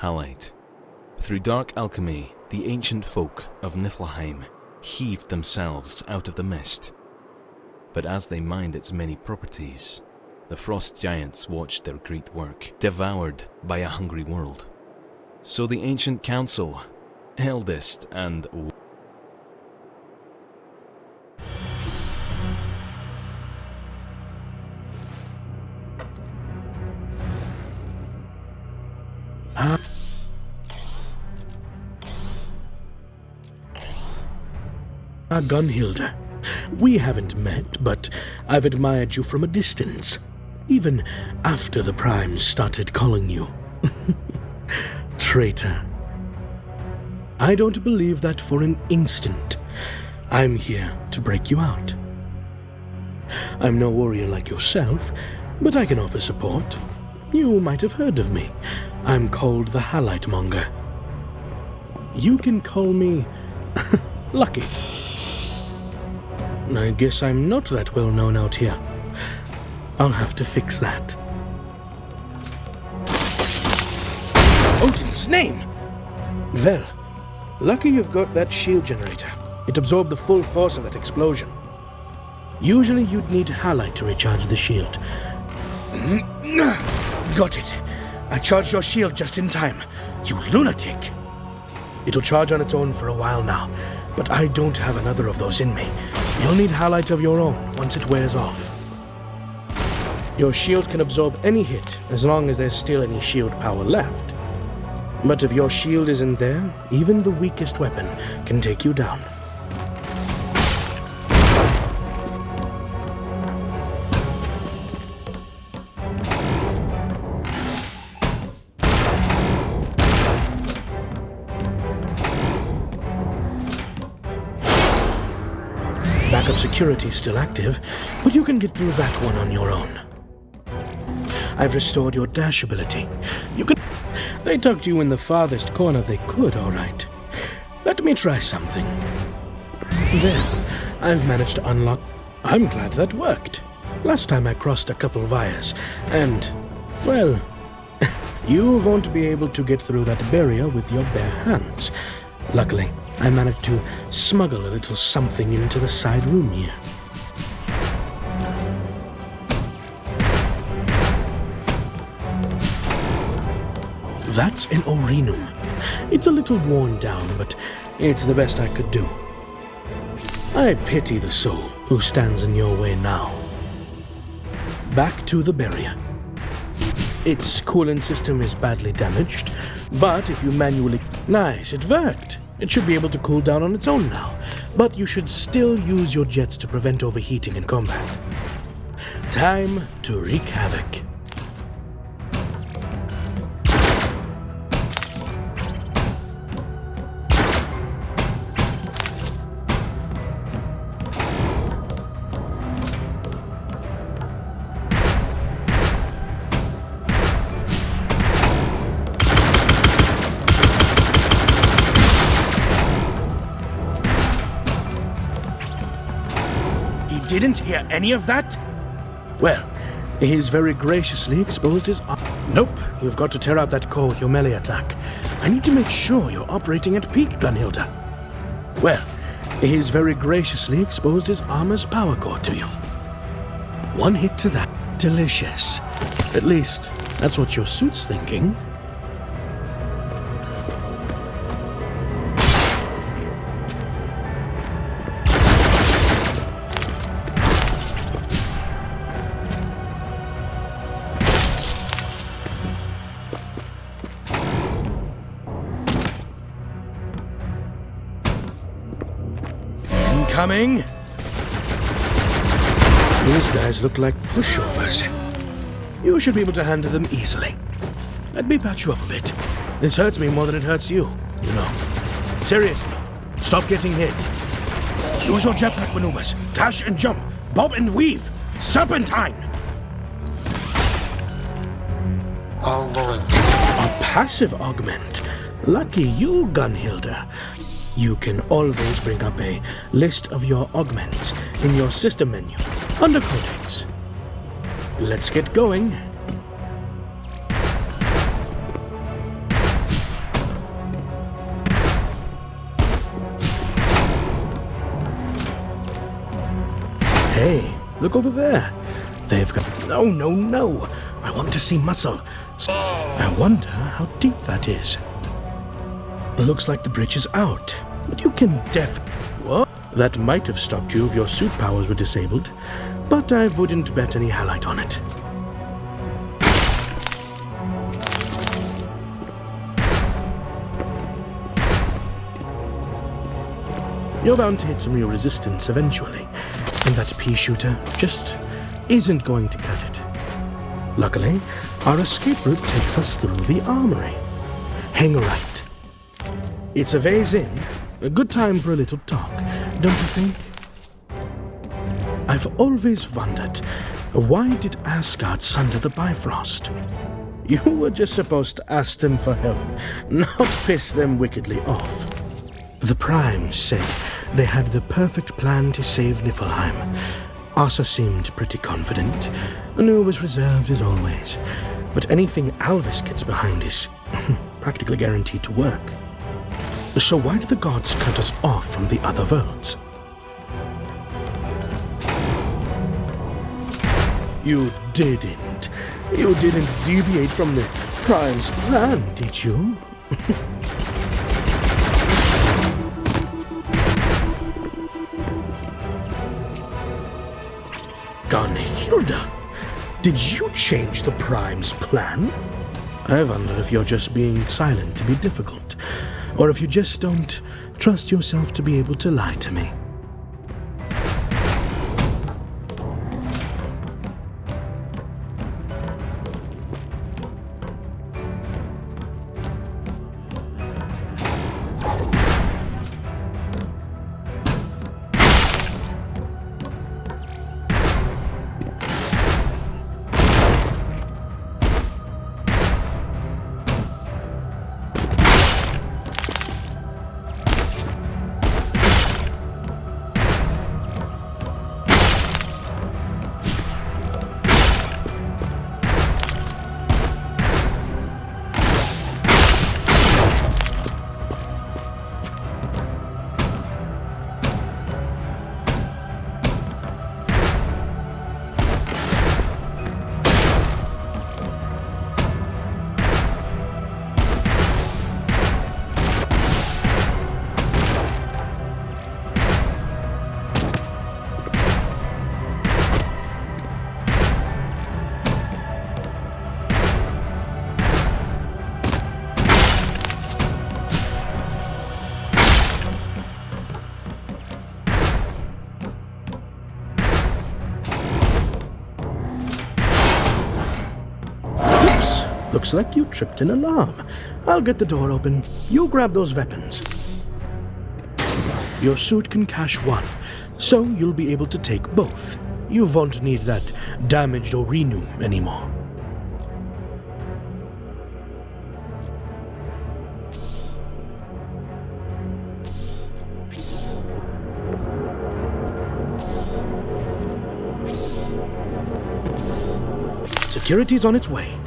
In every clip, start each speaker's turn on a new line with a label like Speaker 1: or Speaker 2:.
Speaker 1: Halite. Through dark alchemy, the ancient folk of Niflheim heaved themselves out of the mist. But as they mined its many properties, the frost giants watched their great work devoured by a hungry world. So the ancient council, eldest and
Speaker 2: Gunnhildr. We haven't met, but I've admired you from a distance, even after the Primes started calling you traitor. I don't believe that for an instant. I'm here to break you out. I'm no warrior like yourself, but I can offer support. You might have heard of me. I'm called the Halite Monger. You can call me Lucky. I guess I'm not that well known out here. I'll have to fix that. Odin's name! Well, lucky you've got that shield generator. It absorbed the full force of that explosion. Usually you'd need Halite to recharge the shield. Got it. I charged your shield just in time. You lunatic! It'll charge on its own for a while now, but I don't have another of those in me. You'll need Halite of your own once it wears off. Your shield can absorb any hit as long as there's still any shield power left. But if your shield isn't there, even the weakest weapon can take you down. Backup security is still active, but you can get through that one on your own. I've restored your dash ability. You can... They tucked you in the farthest corner they could, all right. Let me try something. There, I've managed to unlock... I'm glad that worked. Last time I crossed a couple wires, and, well, you won't be able to get through that barrier with your bare hands. Luckily, I managed to smuggle a little something into the side room here. That's an Orinum. It's a little worn down, but it's the best I could do. I pity the soul who stands in your way now. Back to the barrier. Its coolant system is badly damaged, but if you manually... Nice, it worked. It should be able to cool down on its own now, but you should still use your jets to prevent overheating in combat. Time to wreak havoc. Didn't hear any of that? Well, he's very graciously exposed his... Nope, you've got to tear out that core with your melee attack. I need to make sure you're operating at peak, Gunnhildr. Well, he's very graciously exposed his armor's power core to you. One hit to that. Delicious. At least, that's what your suit's thinking. Coming. These guys look like pushovers. You should be able to handle them easily. Let me patch you up a bit. This hurts me more than it hurts you, you know. Seriously, stop getting hit. Use your jetpack maneuvers. Dash and jump. Bob and weave. Serpentine. A passive augment. Lucky you, Gunnhildr. You can always bring up a list of your augments in your system menu under Codex. Let's get going. Hey, look over there. They've got... No, no, no. I want to see muscle. I wonder how deep that is. Looks like the bridge is out. But you can What? That might have stopped you if your suit powers were disabled. But I wouldn't bet any halite on it. You're bound to hit some real resistance eventually, and that pea shooter just isn't going to cut it. Luckily, our escape route takes us through the armory. Hang right. It's a ways in. A good time for a little talk, don't you think? I've always wondered, why did Asgard sunder the Bifrost? You were just supposed to ask them for help, not piss them wickedly off. The Primes said they had the perfect plan to save Niflheim. Asa seemed pretty confident. Anu was reserved as always. But anything Alvis gets behind is practically guaranteed to work. So why did the gods cut us off from the other worlds? You didn't. You didn't deviate from the Prime's plan, did you? Gunnhildr, did you change the Prime's plan? I wonder if you're just being silent to be difficult, or if you just don't trust yourself to be able to lie to me. Looks like you tripped an alarm. I'll get the door open. You grab those weapons. Your suit can cache one, so you'll be able to take both. You won't need that damaged Orinu anymore. Security's on its way.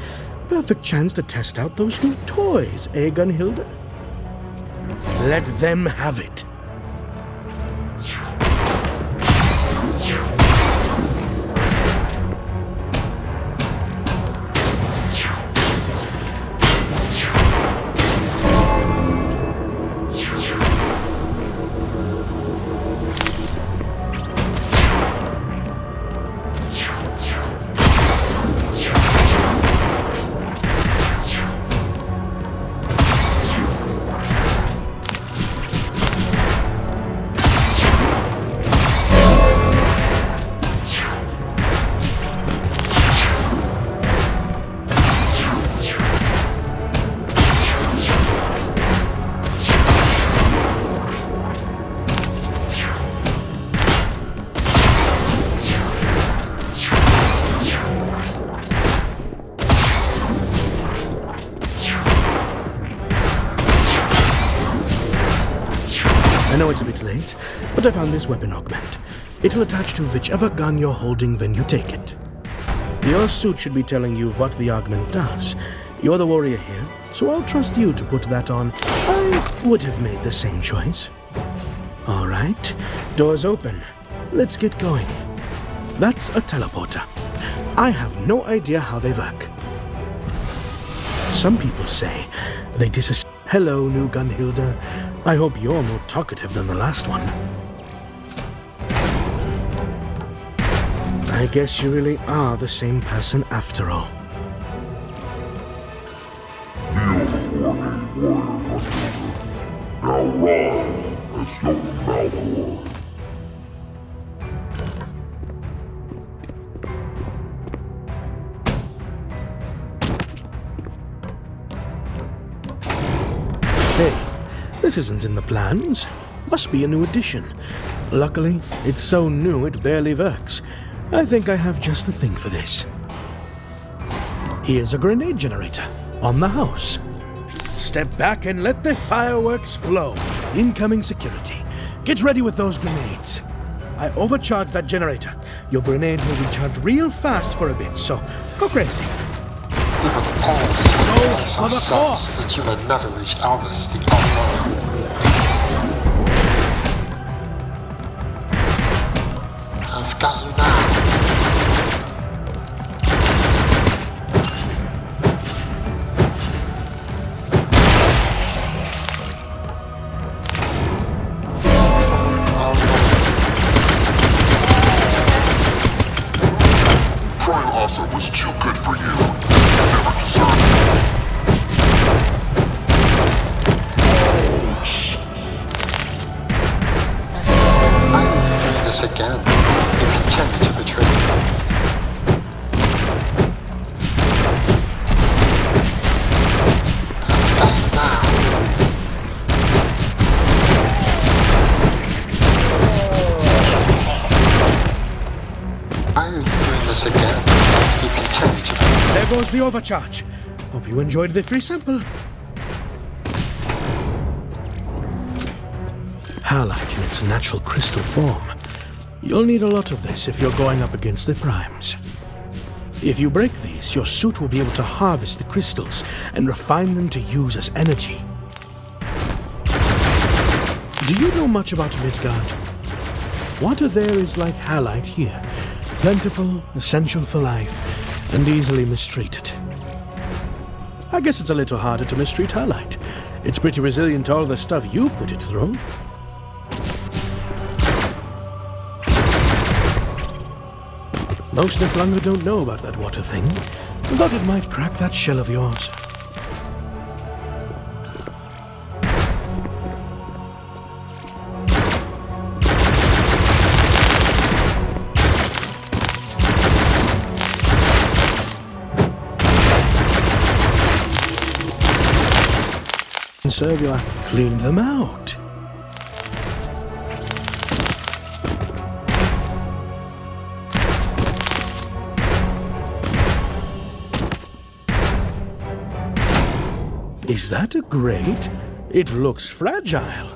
Speaker 2: Perfect chance to test out those new toys, eh, Gunnhildr? Let them have it. I know it's a bit late, but I found this weapon augment. It will attach to whichever gun you're holding when you take it. Your suit should be telling you what the augment does. You're the warrior here, so I'll trust you to put that on. I would have made the same choice. All right, doors open. Let's get going. That's a teleporter. I have no idea how they work. Some people say they Hello, new Gunnhildr. I hope you're more talkative than the last one. I guess you really are the same person after all.
Speaker 3: Now rise as young Malfoy.
Speaker 2: Hey, this isn't in the plans. Must be a new addition. Luckily, it's so new it barely works. I think I have just the thing for this. Here's a grenade generator on the house. Step back and let the fireworks flow. Incoming security. Get ready with those grenades. I overcharged that generator. Your grenade will recharge real fast for a bit, so go crazy.
Speaker 4: For the sense that you will never reach Albus the Unknown. I've got you now.
Speaker 3: Was too good for you. You never deserved it.
Speaker 4: I will do this again. You continue to betray me. I've got you now. I am doing this again.
Speaker 2: There goes the overcharge. Hope you enjoyed the free sample. Halite in its natural crystal form. You'll need a lot of this if you're going up against the primes. If you break these, your suit will be able to harvest the crystals and refine them to use as energy. Do you know much about Midgard? Water there is like halite here. Plentiful, essential for life, and easily mistreated. I guess it's a little harder to mistreat halite. It's pretty resilient to all the stuff you put it through. Most Niflunga don't know about that water thing. I thought it might crack that shell of yours. Serve you, I cleaned them out. Is that a grate? It looks fragile.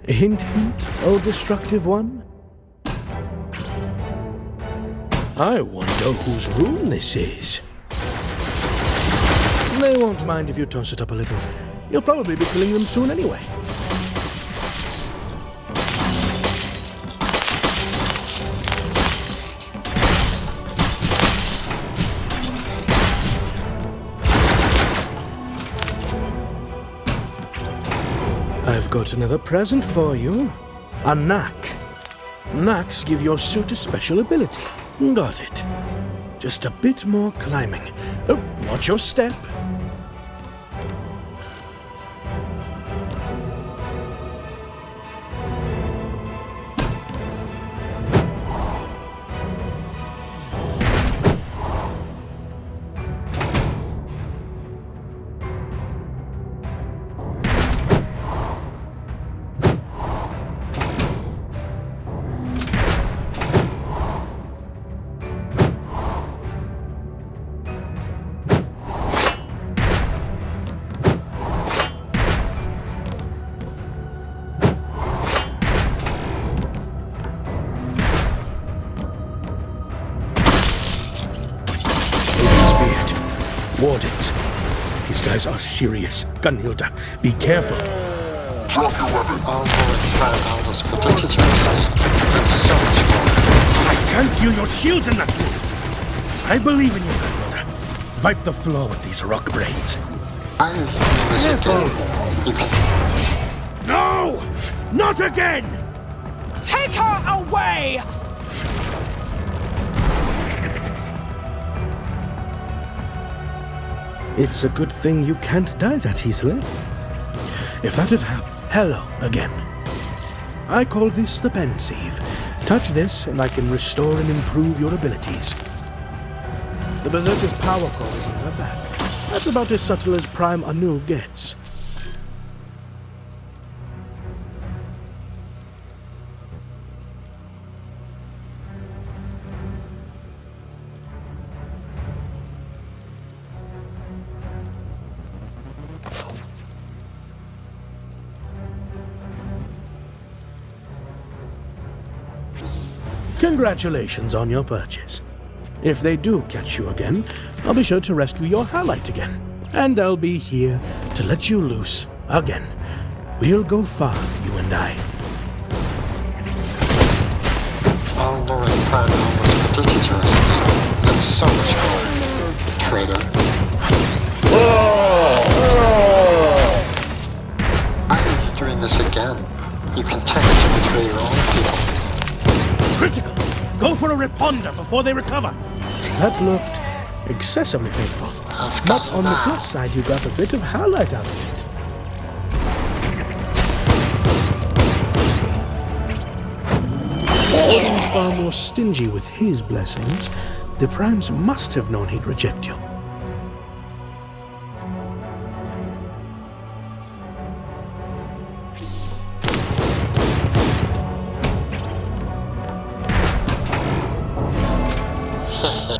Speaker 2: Hint, hint, oh destructive one. I wonder whose room this is. They won't mind if you toss it up a little. You'll probably be killing them soon anyway. I've got another present for you. A knack. Knacks give your suit a special ability. Got it. Just a bit more climbing. Oh, watch your step. Wardens. These guys are serious. Gunnhildr, be careful.
Speaker 3: Drop your weapon.
Speaker 4: All the time I was protected yourself. And so much more.
Speaker 2: I can't feel your shields in that room. I believe in you, Gunnhildr. Wipe the floor with these rock brains.
Speaker 4: I'll do this again. You can...
Speaker 2: No! Not again!
Speaker 5: Take her away!
Speaker 2: It's a good thing you can't die that easily. If that had happened... Hello again. I call this the pensieve. Touch this and I can restore and improve your abilities. The Berserker's power core is on her back. That's about as subtle as Prime Anu gets. Congratulations on your purchase. If they do catch you again, I'll be sure to rescue your highlight again. And I'll be here to let you loose again. We'll go far, you and I.
Speaker 4: All Lord Prime was predicted to us. That's so much more. Traitor. I'm doing this again. You continue to betray your own people.
Speaker 2: Critical! Go for a reponder before they recover! That looked excessively painful. But on the plus side, you got a bit of highlight out of it. Odin's far more stingy with his blessings. The Primes must have known he'd reject you.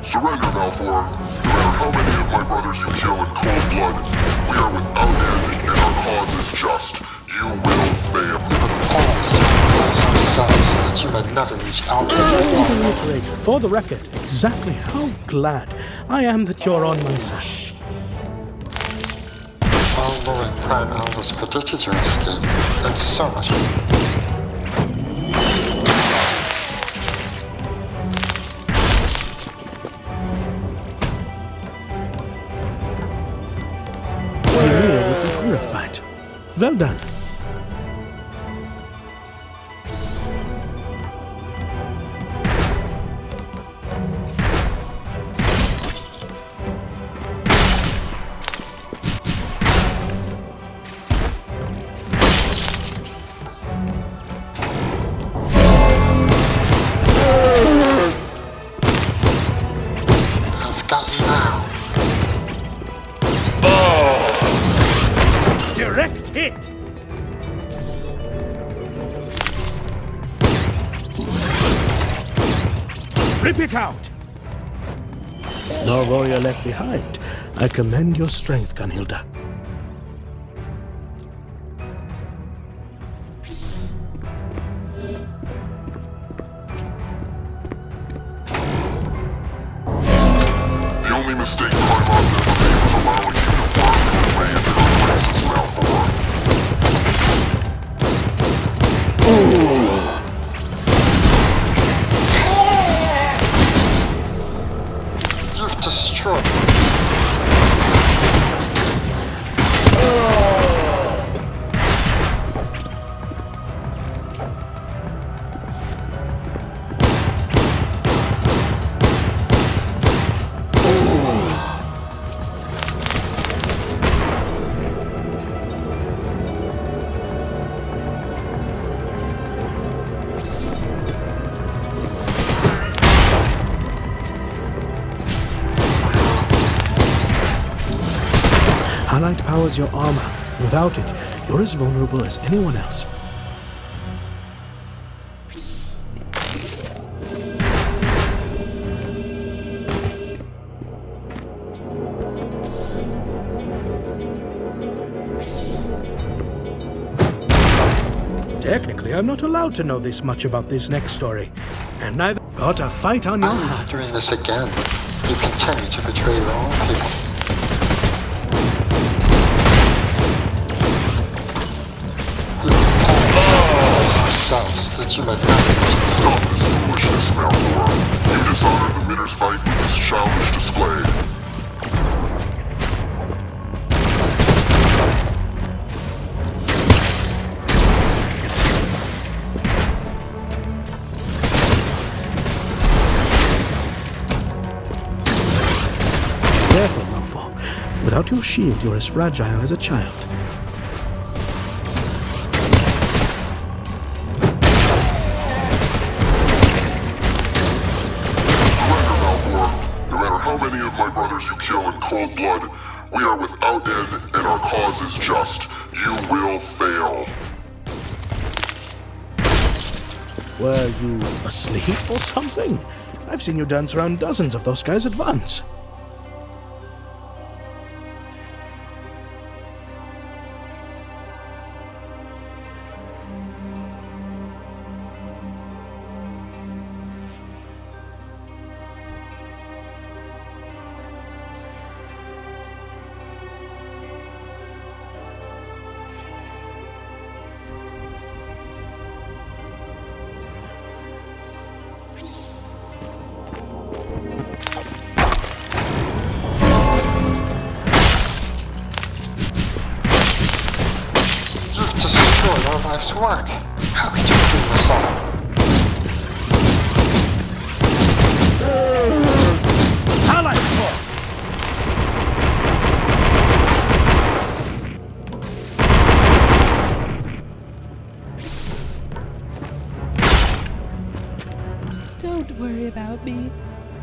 Speaker 3: Surrender, Malfoy. No matter how many of my brothers you kill in cold blood, we are without end and our cause is just. You will fail.
Speaker 4: That you might never reach out.
Speaker 2: Let me reiterate, for the record, exactly how glad I am that you're on my side.
Speaker 4: All Lord Prime was predicted your escape. And so much.
Speaker 2: Purified. Well done.
Speaker 4: I've got you now.
Speaker 2: Direct hit! Rip it out! No warrior left behind. I commend your strength, Gunnhildr.
Speaker 3: The only mistake Paimon ever made was allowing you to work and land in our places, Malfoy.
Speaker 4: You've destroyed.
Speaker 2: Highlight powers your armor. Without it, you're as vulnerable as anyone else. Technically, I'm not allowed to know this much about this next story. And neither got a fight on your
Speaker 4: I'm
Speaker 2: hands.
Speaker 4: doing this again. You continue to betray your own people. Yourselves that you might not
Speaker 3: Stop this foolishness, Malfoy.
Speaker 2: Careful, Malfoy. Without your shield, you're as fragile as a child.
Speaker 3: No matter how many of my brothers you kill in cold blood, we are without end and our cause is just. You will fail.
Speaker 2: Were you asleep or something? I've seen you dance around dozens of those guys at once.
Speaker 4: Life's work. How could you do this all?
Speaker 6: Don't worry about me.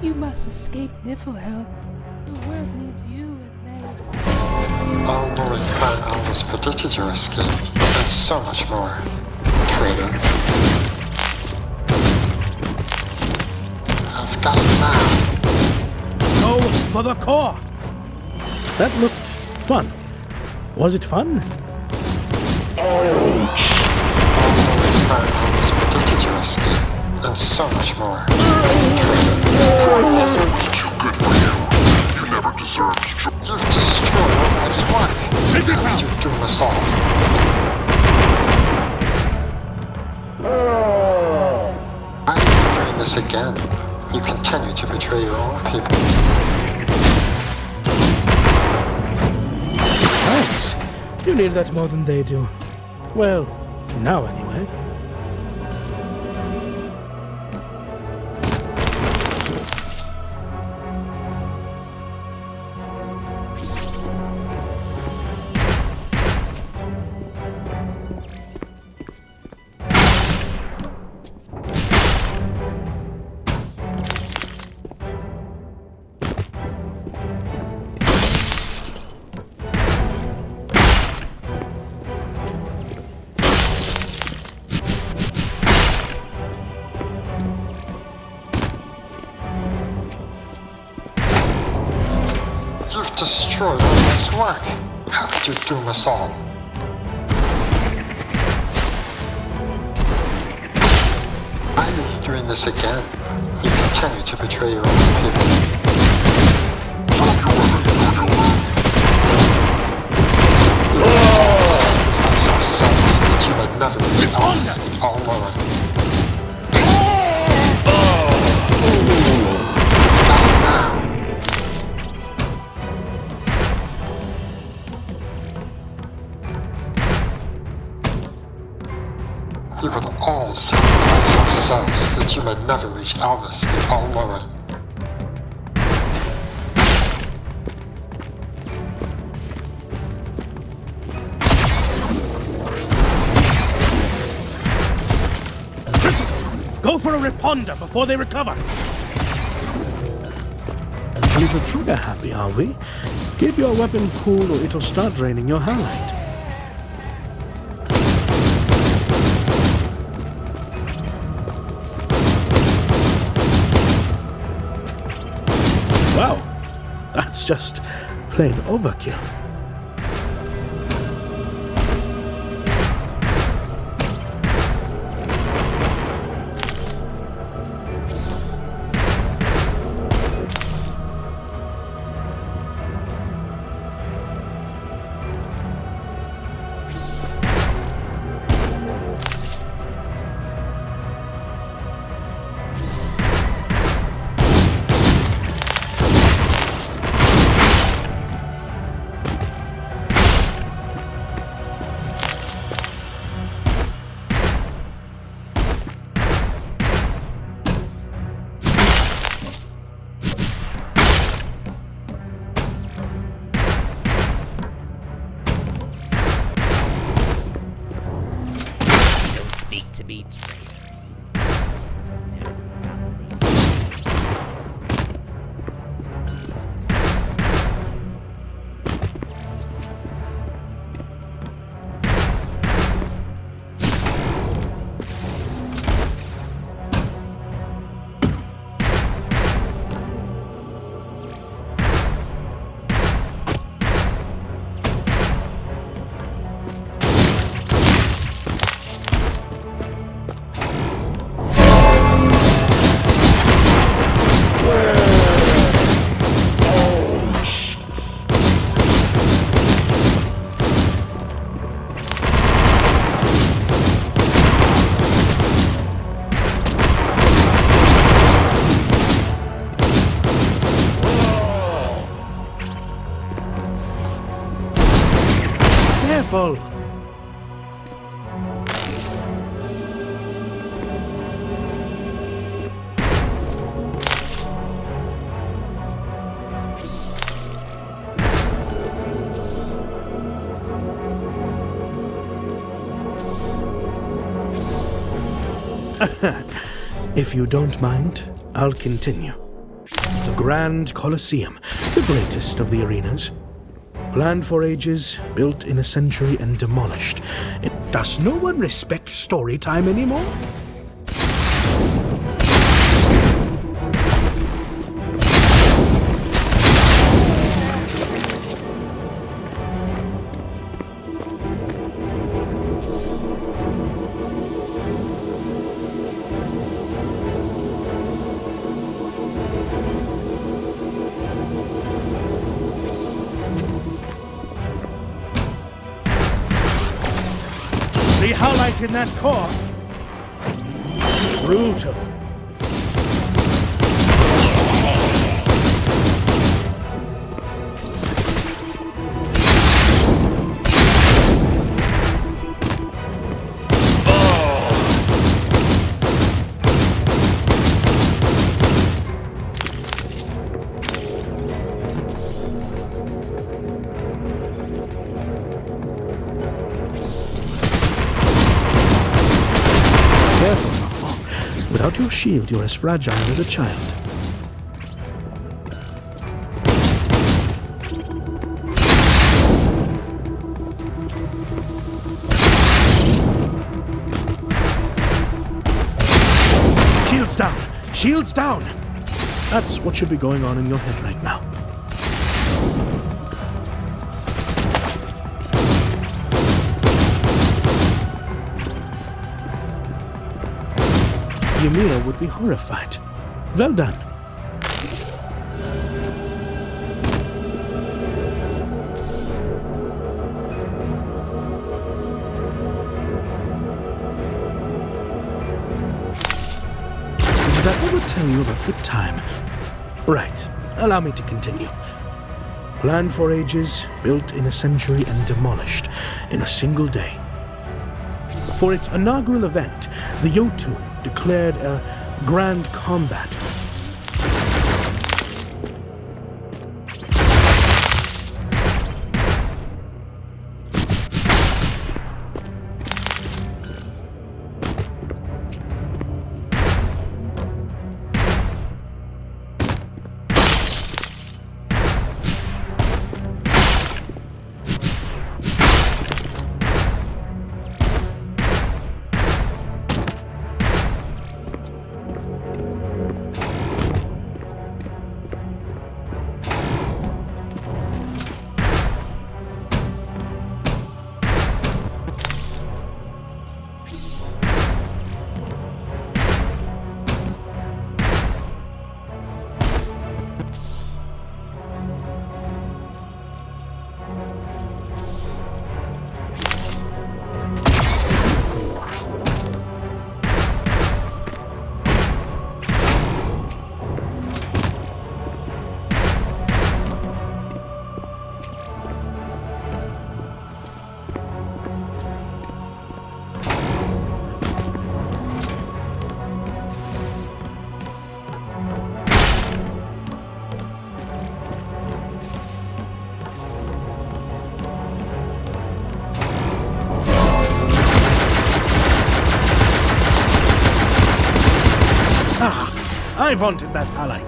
Speaker 6: You must escape Niflhel. The world needs you and me.
Speaker 4: All knowing Crown almost predicted your escape, and so much more. Traitor. I've got it now.
Speaker 2: Go for the core! That looked fun. Was it fun?
Speaker 4: All knowing Crown almost predicted your escape, and so much more.
Speaker 3: Pride also was too good for you. You never deserved to.
Speaker 4: You've destroyed all life's work. How could you do us all? Why are you doing this again? You continue to betray your own people.
Speaker 2: Thanks. You need that more than they do. Well, now anyway.
Speaker 4: You've destroyed all life's work. How could you doom us all? Why are you doing this again? You continue to betray your own people. That you might never be all alone. We will all sacrifice ourselves that you might never reach Albus the All-Knowing.
Speaker 2: Go for a reponder before they recover! A little trigger happy, are we? Keep your weapon cool or it'll start draining your highlight. Wow, that's just plain overkill.
Speaker 5: speed trailer.
Speaker 2: Careful! If you don't mind, I'll continue. The Grand Colosseum, the greatest of the arenas. Planned for ages, built in a century and demolished. Does no one respect story time anymore? The highlight in that core. Brutal. Without your shield, you're as fragile as a child. Shields down! Shields down! That's what should be going on in your head right now. Ymir would be horrified. Well done. Did I ever tell you about the time? Right, allow me to continue. Planned for ages, built in a century and demolished in a single day. For its inaugural event, the Jotun declared a grand combat. I wanted that highlight.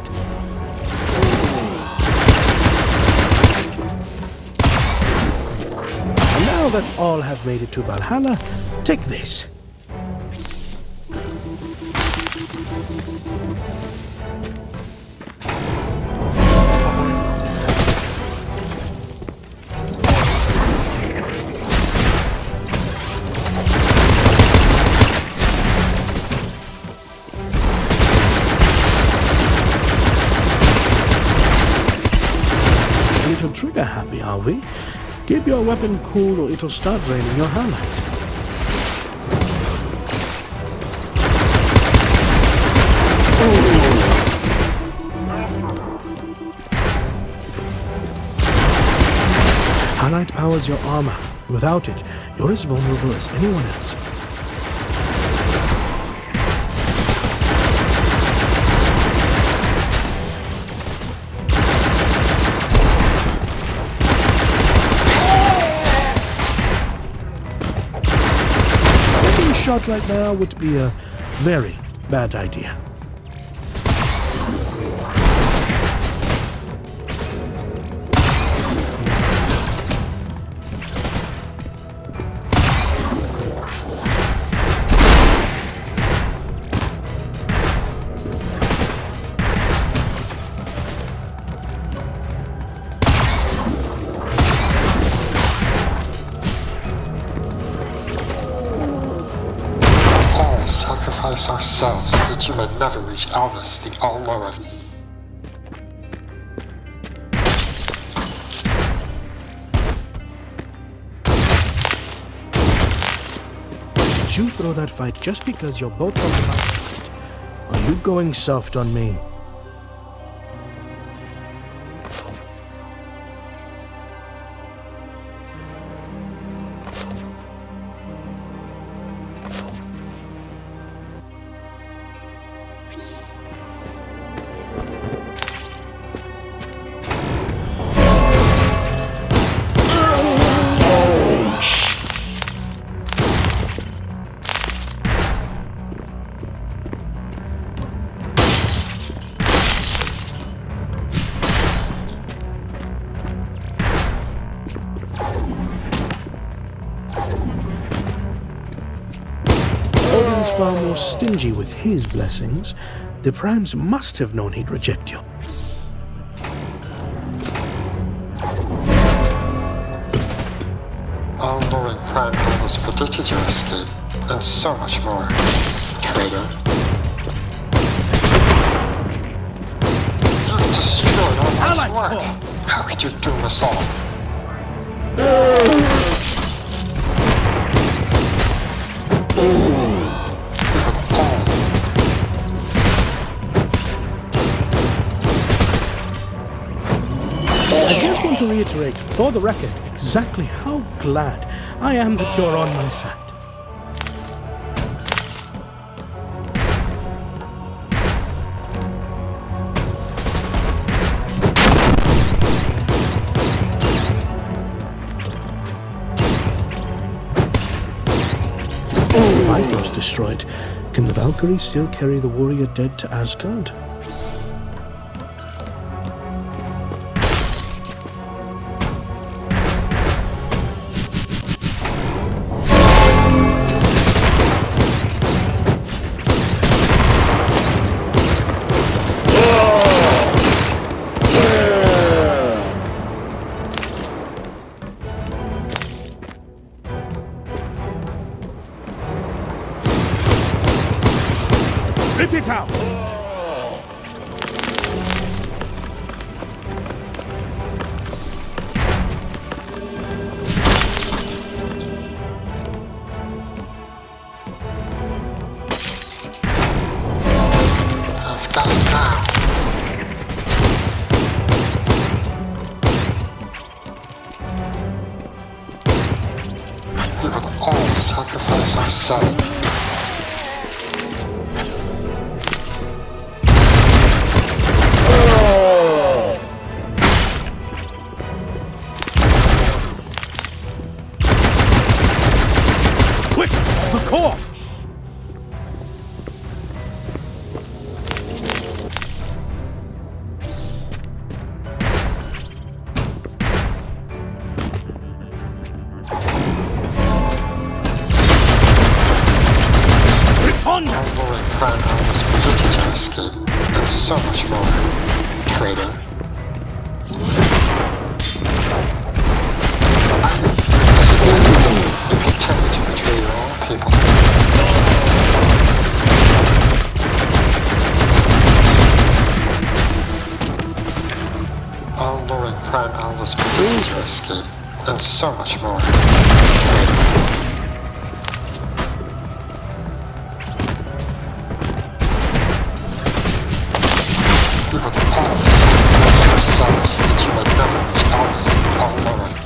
Speaker 2: And now that all have made it to Valhalla, take this. Trigger happy, are we? Keep your weapon cool or it'll start draining your highlight. Highlight powers your armor. Without it, you're as vulnerable as anyone else. Shot right now would be a very bad idea.
Speaker 4: Ourselves so that you may never reach Elvis, the All-Knowing.
Speaker 2: Did you throw that fight just because you're both on the market? Are you going soft on me? Far more stingy with his blessings. The Primes must have known he'd reject you.
Speaker 4: All-knowing Prime almost predicted your escape, and so much more. Traitor. You destroyed all my work. How could you doom us all?
Speaker 2: I just want to reiterate, for the record, exactly how glad I am that you're on my side. Bifrost destroyed. Can the Valkyrie still carry the warrior dead to Asgard?
Speaker 5: Rip it out!
Speaker 4: I've got it now. We would all sacrifice ourselves. traitor. You continue to betray your own people. All luring prime always begins your escape, and so much more. You would all yourselves that you would never reach always all luring.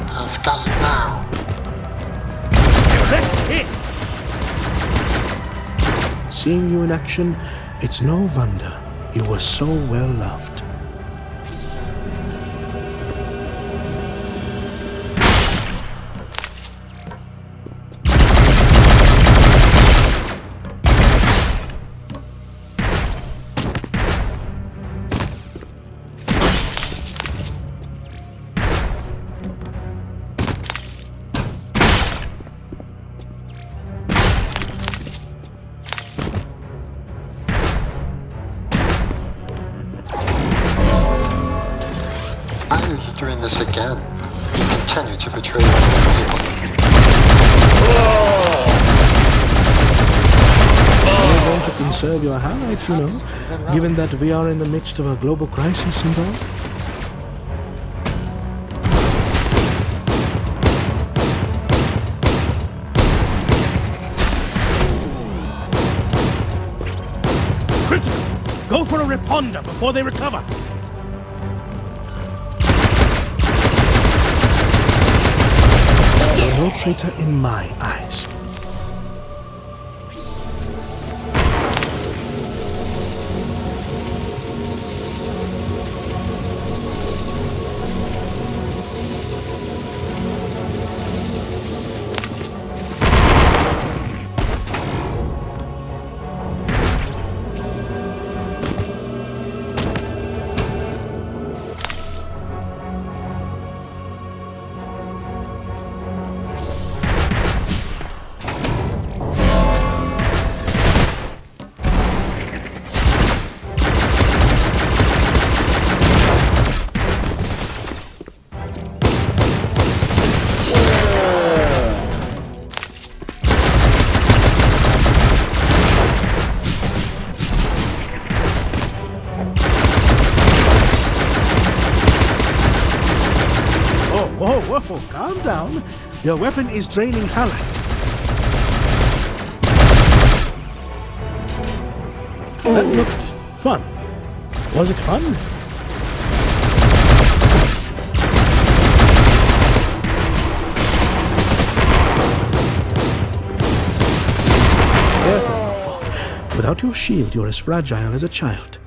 Speaker 4: I've got you now.
Speaker 2: Seeing you in action, it's no wonder you were so well loved.
Speaker 4: Why are you doing this again? You continue to betray your own people.
Speaker 2: I want to conserve your highlight, you know, given that we are in the midst of a global crisis and all.
Speaker 7: Critical! Go for a reponder before they recover!
Speaker 2: You're no traitor in my eyes. Whoa, calm down. Your weapon is draining halite. That looked fun. Was it fun? Careful, Morpho. Without your shield, you're as fragile as a child.